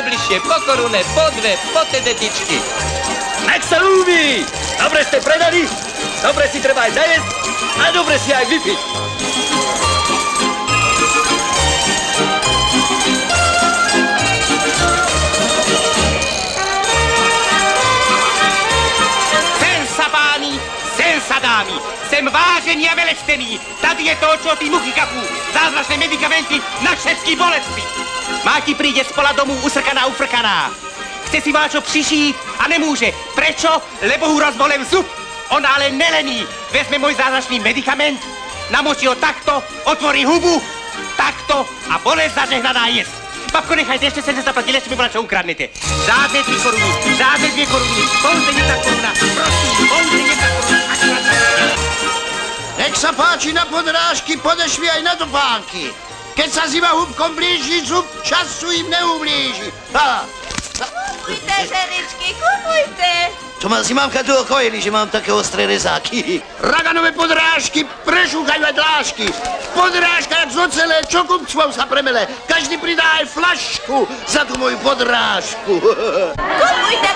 Poďte bližšie, po korune, po dve, po tie detičky. Nech sa ľúbi! Dobre ste predali, dobre si treba aj zajesť a dobre si aj vypiť. Dámy, jsem vážený a velečtený. Tady je to, čo ty muchy kapú. Zázračné medikamenty na všetky bolesti. Máti príde spola domů usrkaná, ufrkaná. Chce si máčo přišít a nemůže. Prečo? Lebo hu rozbolel zub. On ale nelený. Vezme môj zázračný medikament, namočí ho takto, otvorí hubu, takto a bolesť zažehnaná jest. Babko, nechajte, ešte sem nezaplatili, ešte mi bola, čo ukradnete. Žádne 3 koruny, žádne 2 koruny, pouze 1 koruna, prosím, pouze 1 koruna. Nech sa páči na podrážky, podešli aj na topánky. Keď sa zima húbkom blíži, zub času im neublíži. Kupujte, ženičky, kupujte. To ma si mamka tu okojili, že mám také ostré rezáky. Raganové podrážky prešúchajú aj dlážky. Podrážka jak z ocele, čo kupcov sa premele. Každý pridá aj flašku za tú moju podrážku. Kupujte,